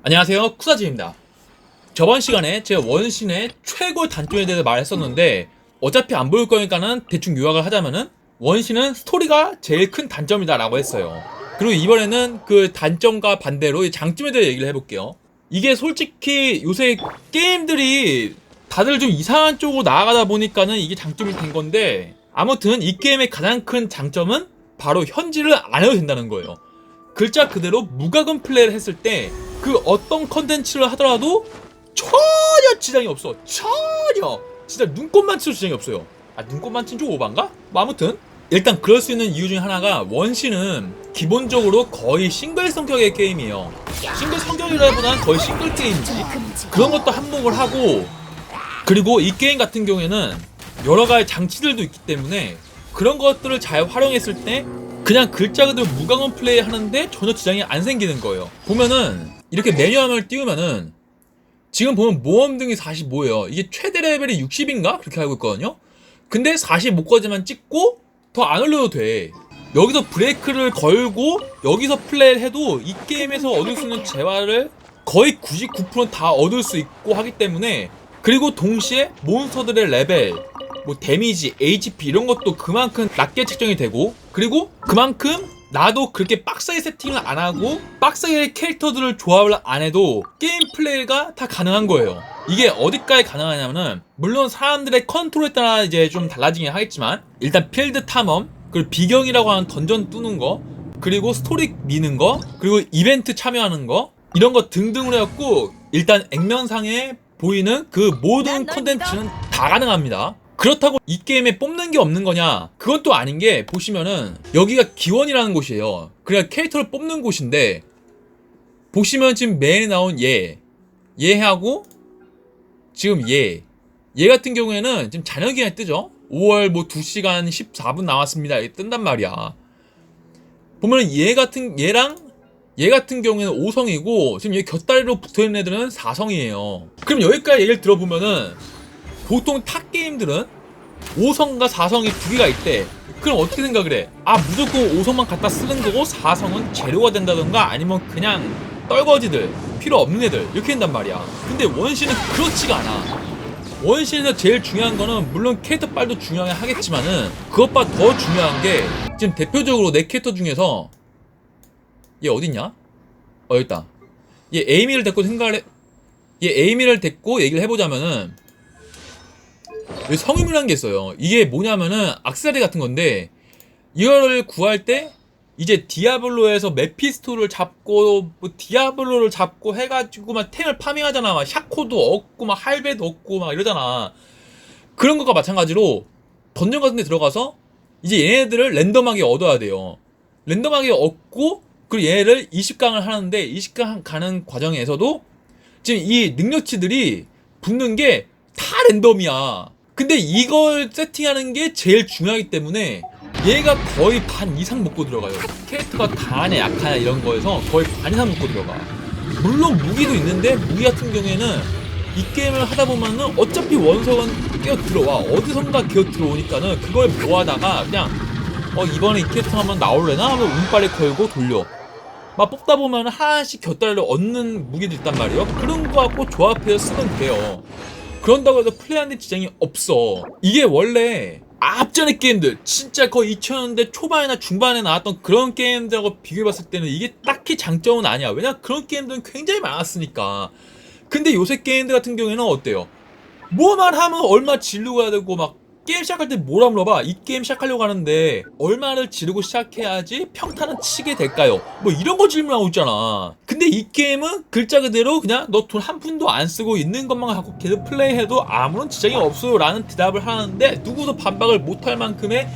안녕하세요, 쿠사지입니다. 저번 시간에 제가 원신의 최고의 단점에 대해서 말했었는데 어차피 안 보일 거니까는 대충 요약을 하자면은 원신은 스토리가 제일 큰 단점이다 라고 했어요. 그리고 이번에는 그 단점과 반대로 장점에 대해 얘기를 해볼게요. 이게 솔직히 요새 게임들이 다들 좀 이상한 쪽으로 나아가다 보니까는 이게 장점이 된 건데, 아무튼 이 게임의 가장 큰 장점은 바로 현질을 안 해도 된다는 거예요. 글자 그대로 무과금 플레이를 했을 때 그 어떤 컨텐츠를 하더라도 전혀 지장이 없어. 전혀. 진짜 눈곱만 치도 지장이 없어요. 아, 눈곱만 친 좀 오반가? 뭐 아무튼 일단 그럴 수 있는 이유 중에 하나가, 원신은 기본적으로 거의 싱글 성격의 게임이에요. 싱글 성격이라기보다는 거의 싱글 게임이지. 그런 것도 한몫을 하고, 그리고 이 게임 같은 경우에는 여러 가지 장치들도 있기 때문에 그런 것들을 잘 활용했을 때 그냥 글자 그대로 무과금 플레이 하는데 전혀 지장이 안 생기는 거예요. 보면은 이렇게 메뉴화면을 띄우면은 지금 보면 모험 등이 45예요. 이게 최대 레벨이 60인가? 그렇게 알고 있거든요. 근데 45까지만 찍고 더 안 올려도 돼. 여기서 브레이크를 걸고 여기서 플레이를 해도 이 게임에서 얻을 수 있는 재화를 거의 99%다 얻을 수 있고 하기 때문에, 그리고 동시에 몬스터들의 레벨, 뭐 데미지, HP 이런 것도 그만큼 낮게 책정이 되고, 그리고 그만큼 나도 그렇게 빡세게 세팅을 안 하고 빡세게 캐릭터들을 조합을 안 해도 게임 플레이가 다 가능한 거예요. 이게 어디까지 가능하냐면은, 물론 사람들의 컨트롤에 따라 이제 좀 달라지긴 하겠지만, 일단 필드 탐험, 그리고 비경이라고 하는 던전 뚫는 거, 그리고 스토리 미는 거, 그리고 이벤트 참여하는 거, 이런 거 등등으로 해갖고 일단 액면상에 보이는 그 모든 컨텐츠는 다 가능합니다. 그렇다고 이 게임에 뽑는 게 없는 거냐? 그건 또 아닌 게, 보시면은 여기가 기원이라는 곳이에요. 그래야 캐릭터를 뽑는 곳인데, 보시면 지금 메인에 나온 얘하고 지금 얘 같은 경우에는 지금 잔여기간이 뜨죠? 5월 뭐 2시간 14분 남았습니다. 이게 뜬단 말이야. 보면은 얘 같은 경우에는 5성이고 지금 얘 곁다리로 붙어있는 애들은 4성이에요. 그럼 여기까지 얘기를 들어보면은, 보통 탑 게임들은 5성과 4성이 두 개가 있대. 그럼 어떻게 생각을 해? 아, 무조건 5성만 갖다 쓰는 거고 4성은 재료가 된다던가 아니면 그냥 떨거지들, 필요 없는 애들 이렇게 된단 말이야. 근데 원신은 그렇지가 않아. 원신에서 제일 중요한 거는, 물론 캐릭터 빨도 중요하긴 하겠지만은, 그것보다 더 중요한 게, 지금 대표적으로 내 캐릭터 중에서 얘 어딨냐? 여기 있다. 얘 에이미를 데리고 얘 에이미를 데리고 얘기를 해보자면은, 여기 성유물이라는 게 있어요. 이게 뭐냐면은 악세사리 같은 건데, 이거를 구할 때 이제 디아블로에서 메피스토를 잡고 뭐 디아블로를 잡고 해가지고 막 템을 파밍하잖아. 막 샤코도 얻고 막 할배도 얻고 막 이러잖아. 그런 것과 마찬가지로 던전 같은 데 들어가서 이제 얘네들을 랜덤하게 얻어야 돼요. 랜덤하게 얻고, 그리고 얘를 20강을 하는데, 20강 가는 과정에서도 지금 이 능력치들이 붙는 게 다 랜덤이야. 근데 이걸 세팅하는 게 제일 중요하기 때문에 얘가 거의 반 이상 먹고 들어가요. 캐릭터가 강하냐 약하냐 이런 거에서 거의 반 이상 먹고 들어가. 물론 무기도 있는데, 무기 같은 경우에는 이 게임을 하다 보면은 어차피 원석은 끼어 들어와. 어디선가 끼어 들어오니까는 그걸 모아다가 그냥 이번에 이 캐릭터 한번 나올래나 하면 운빨에 걸고 돌려. 막 뽑다 보면 하나씩 곁다리를 얻는 무기도 있단 말이에요. 그런 거 갖고 조합해서 쓰면 돼요. 그런다고 해서 플레이하는데 지장이 없어. 이게 원래 앞전의 게임들, 진짜 거의 2000년대 초반이나 중반에 나왔던 그런 게임들하고 비교해봤을 때는 이게 딱히 장점은 아니야. 왜냐, 그런 게임들은 굉장히 많았으니까. 근데 요새 게임들 같은 경우에는 어때요? 뭐만 하면 얼마 지르고 해야 되고, 막 게임 시작할 때 뭐라 물어봐. 이 게임 시작하려고 하는데 얼마를 지르고 시작해야지 평타는 치게 될까요? 뭐 이런 거 질문하고 있잖아. 근데 이 게임은 글자 그대로 그냥 너 돈 한 푼도 안 쓰고 있는 것만 갖고 계속 플레이해도 아무런 지장이 없어요 라는 대답을 하는데, 누구도 반박을 못할 만큼의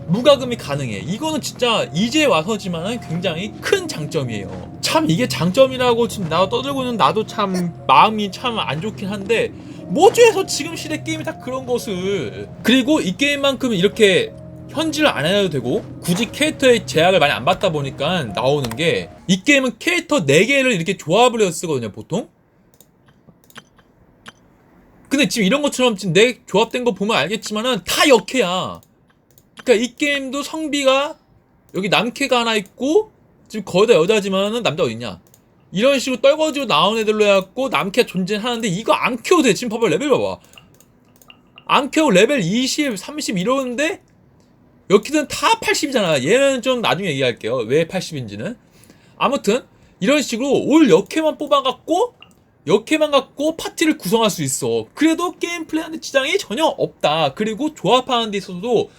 무과금이 가능해. 이거는 진짜 이제 와서지만은 굉장히 큰 장점이에요. 참 이게 장점이라고 지금 나도 떠들고 있는 나도 참 마음이 참 안 좋긴 한데, 뭐죄서 지금 시대 게임이 다 그런 것을. 그리고 이 게임만큼은 이렇게 현질을 안 해도 되고 굳이 캐릭터의 제약을 많이 안 받다 보니까 나오는 게, 이 게임은 캐릭터 4개를 이렇게 조합을 해서 쓰거든요 보통. 근데 지금 이런 것처럼 지금 내 조합된 거 보면 알겠지만은 다 역해야. 그러니까 이 게임도 성비가 여기 남캐가 하나 있고, 지금 거의 다 여자지만은 남자 어딨냐? 이런 식으로 떨궈지고 나온 애들로 해갖고 남캐 존재하는데 이거 안 키워도 돼. 지금 봐봐 레벨 봐봐. 안 키워 레벨 20, 30 이러는데 여기는 다 80이잖아. 얘는 좀 나중에 얘기할게요. 왜 80인지는. 아무튼 이런 식으로 올 역캐만 뽑아갖고 역캐만 갖고 파티를 구성할 수 있어. 그래도 게임 플레이하는데 지장이 전혀 없다. 그리고 조합하는 데 있어서도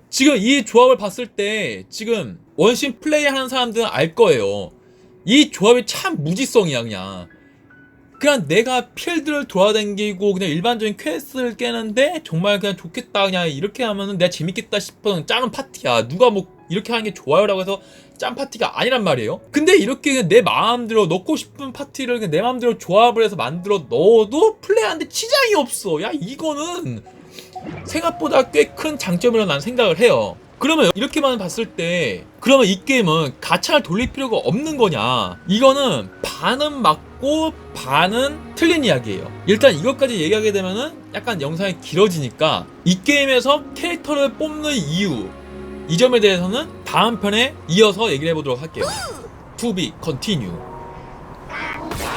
지금 이 조합을 봤을 때 지금 원신 플레이하는 사람들은 알 거예요. 이 조합이 참 무지성이야. 그냥 내가 필드를 돌아다니고 그냥 일반적인 퀘스트를 깨는데 정말 그냥 좋겠다, 그냥 이렇게 하면은 내가 재밌겠다 싶은 짜는 파티야. 누가 뭐 이렇게 하는 게 좋아요 라고 해서 짠 파티가 아니란 말이에요. 근데 이렇게 그냥 내 마음대로 넣고 싶은 파티를 그냥 내 마음대로 조합을 해서 만들어 넣어도 플레이하는데 지장이 없어. 야, 이거는 생각보다 꽤 큰 장점이라고 난 생각을 해요. 그러면 이렇게만 봤을 때 그러면 이 게임은 가차를 돌릴 필요가 없는 거냐? 이거는 반은 맞고 반은 틀린 이야기예요. 일단 이것까지 얘기하게 되면은 약간 영상이 길어지니까 이 게임에서 캐릭터를 뽑는 이유, 이 점에 대해서는 다음 편에 이어서 얘기를 해보도록 할게요. To be continue.